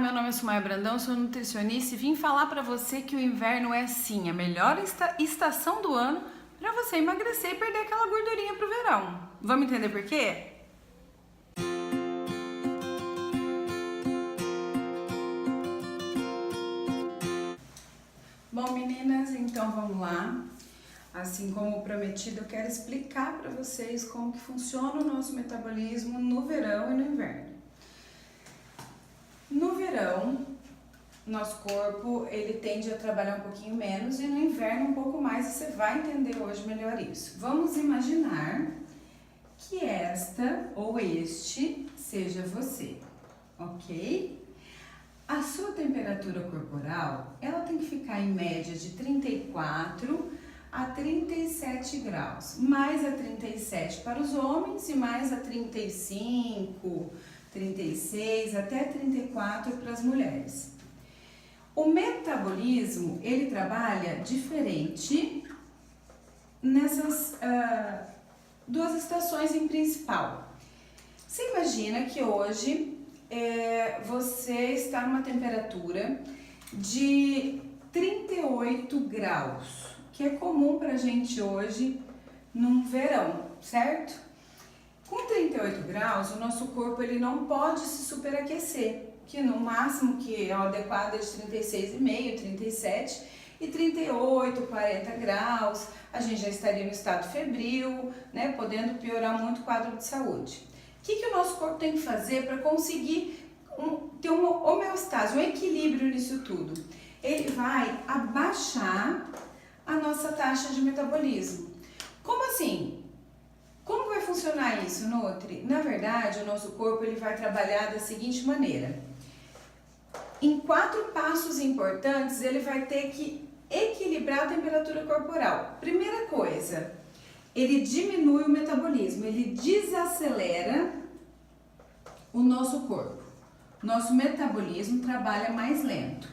meu nome é Sumaia Brandão, sou nutricionista e vim falar para você que o inverno é sim a melhor estação do ano para você emagrecer e perder aquela gordurinha pro verão. Vamos entender por quê? Bom, meninas, então vamos lá. Assim como prometido, eu quero explicar para vocês como que funciona o nosso metabolismo no verão e no inverno. No verão, nosso corpo ele tende a trabalhar um pouquinho menos e no inverno um pouco mais, e você vai entender hoje melhor isso. Vamos imaginar que esta ou este seja você, ok? A sua temperatura corporal, ela tem que ficar em média de 34 a 37 graus, mais a 37 para os homens e mais a 35, 36 até 34 para as mulheres. O metabolismo, ele trabalha diferente nessas duas estações em principal. Você imagina que hoje você está numa temperatura de 38 graus, que é comum pra gente hoje num verão, certo? Com 38 graus, o nosso corpo ele não pode se superaquecer, que no máximo que é o adequado é de 36,5, 37 e 38, 40 graus, a gente já estaria no estado febril, né, podendo piorar muito o quadro de saúde. O que o nosso corpo tem que fazer para conseguir ter uma homeostase, um equilíbrio nisso tudo? Ele vai abaixar a nossa taxa de metabolismo. Como assim? Como vai funcionar isso, Nutri? Na verdade, o nosso corpo ele vai trabalhar da seguinte maneira. Em 4 passos importantes, ele vai ter que equilibrar a temperatura corporal. Primeira coisa, ele diminui o metabolismo, ele desacelera o nosso corpo. Nosso metabolismo trabalha mais lento.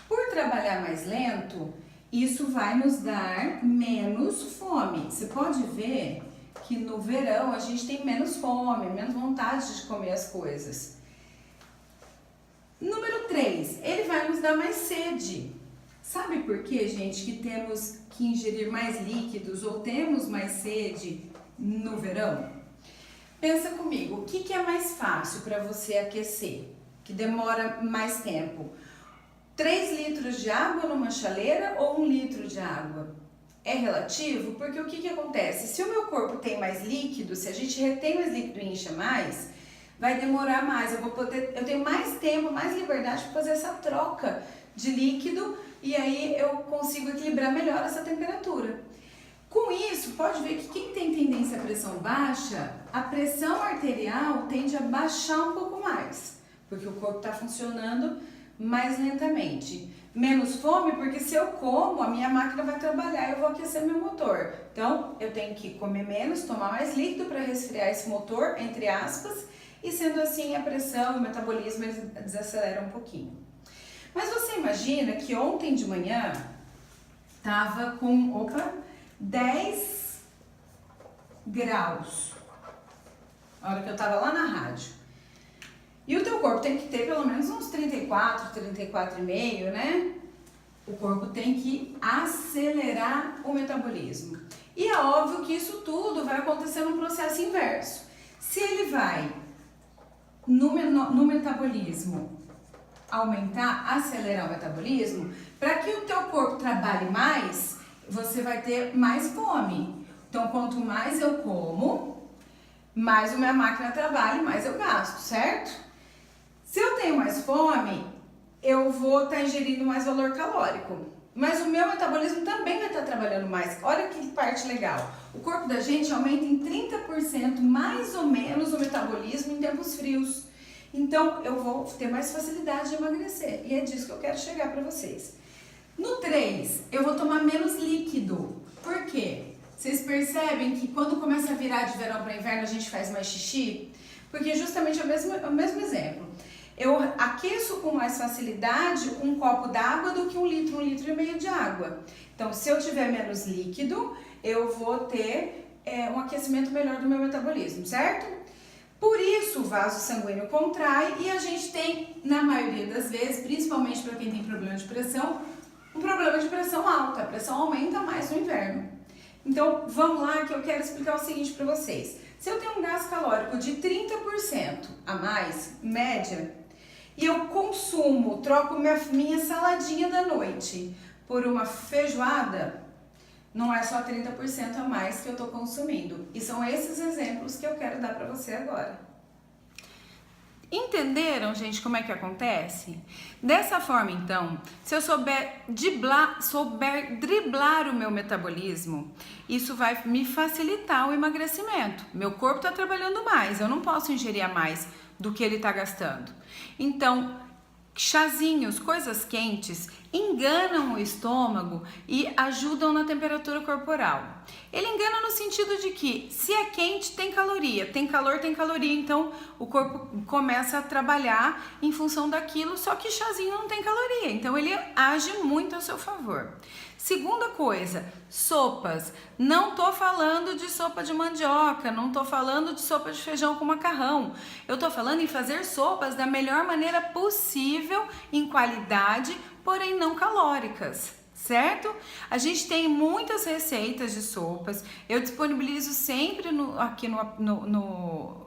Por trabalhar mais lento, isso vai nos dar menos fome. Você pode ver que no verão a gente tem menos fome, menos vontade de comer as coisas. Número 3, ele vai nos dar mais sede. Sabe por quê, gente, que temos que ingerir mais líquidos ou temos mais sede no verão? Pensa comigo, o que é mais fácil para você aquecer, que demora mais tempo? 3 litros de água numa chaleira ou 1 litro de água? É relativo, porque o que acontece? Se o meu corpo tem mais líquido, se a gente retém mais líquido e incha mais, vai demorar mais, eu tenho mais tempo, mais liberdade para fazer essa troca de líquido e aí eu consigo equilibrar melhor essa temperatura. Com isso, pode ver que quem tem tendência à pressão baixa, a pressão arterial tende a baixar um pouco mais, porque o corpo está funcionando mais lentamente. Menos fome, porque se eu como, a minha máquina vai trabalhar e eu vou aquecer meu motor. Então, eu tenho que comer menos, tomar mais líquido para resfriar esse motor, entre aspas, e sendo assim a pressão, o metabolismo desacelera um pouquinho. Mas você imagina que ontem de manhã estava com 10 graus, a hora que eu estava lá na rádio. E o teu corpo tem que ter pelo menos uns 34, 34,5, né? O corpo tem que acelerar o metabolismo. E é óbvio que isso tudo vai acontecer num processo inverso. Se ele vai no metabolismo aumentar, acelerar o metabolismo, para que o teu corpo trabalhe mais, você vai ter mais fome. Então, quanto mais eu como, mais a minha máquina trabalha e mais eu gasto, certo? Se eu tenho mais fome, eu vou estar ingerindo mais valor calórico. Mas o meu metabolismo também vai estar trabalhando mais. Olha que parte legal. O corpo da gente aumenta em 30% mais ou menos o metabolismo em tempos frios. Então, eu vou ter mais facilidade de emagrecer. E é disso que eu quero chegar para vocês. No 3, eu vou tomar menos líquido. Por quê? Vocês percebem que quando começa a virar de verão para inverno, a gente faz mais xixi? Porque justamente é o mesmo exemplo. Eu aqueço com mais facilidade um copo d'água do que 1 litro, 1,5 litros de água. Então, se eu tiver menos líquido, eu vou ter um aquecimento melhor do meu metabolismo, certo? Por isso o vaso sanguíneo contrai e a gente tem, na maioria das vezes, principalmente para quem tem problema de pressão, um problema de pressão alta. A pressão aumenta mais no inverno. Então, vamos lá que eu quero explicar o seguinte para vocês. Se eu tenho um gasto calórico de 30% a mais, média, e eu consumo, troco minha saladinha da noite por uma feijoada, não é só 30% a mais que eu estou consumindo. E são esses exemplos que eu quero dar para você agora. Entenderam, gente, como é que acontece? Dessa forma, então, se eu souber driblar o meu metabolismo, isso vai me facilitar o emagrecimento. Meu corpo está trabalhando mais, eu não posso ingerir a mais do que ele está gastando. Então, chazinhos, coisas quentes, enganam o estômago e ajudam na temperatura corporal. Ele engana no sentido de que se é quente tem caloria, tem calor tem caloria, então o corpo começa a trabalhar em função daquilo, só que chazinho não tem caloria, então ele age muito a seu favor. Segunda coisa, sopas. Não tô falando de sopa de mandioca, não tô falando de sopa de feijão com macarrão. Eu tô falando em fazer sopas da melhor maneira possível, em qualidade, porém não calóricas, certo? A gente tem muitas receitas de sopas, eu disponibilizo sempre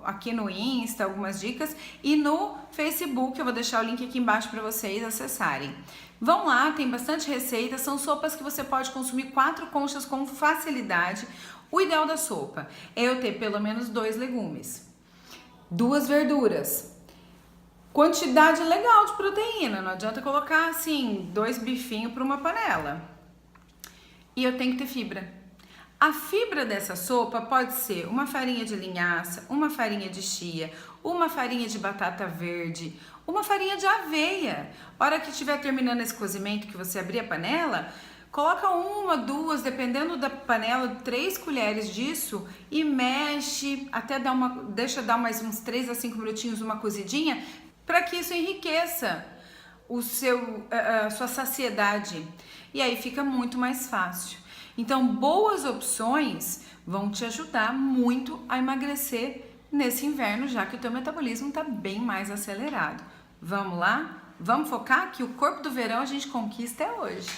aqui no Insta algumas dicas e no Facebook, eu vou deixar o link aqui embaixo para vocês acessarem. Vão lá, tem bastante receita, são sopas que você pode consumir 4 conchas com facilidade. O ideal da sopa é eu ter pelo menos 2 legumes, 2 verduras, quantidade legal de proteína, não adianta colocar assim 2 bifinhos para uma panela. E eu tenho que ter fibra. A fibra dessa sopa pode ser uma farinha de linhaça, uma farinha de chia, uma farinha de batata verde, uma farinha de aveia. Hora que estiver terminando esse cozimento, que você abrir a panela, coloca 1, 2, dependendo da panela, 3 colheres disso e mexe até deixa dar mais uns 3 a 5 minutinhos uma cozidinha, para que isso enriqueça a sua saciedade. E aí fica muito mais fácil. Então, boas opções vão te ajudar muito a emagrecer nesse inverno, já que o teu metabolismo está bem mais acelerado. Vamos lá? Vamos focar que o corpo do verão a gente conquista hoje.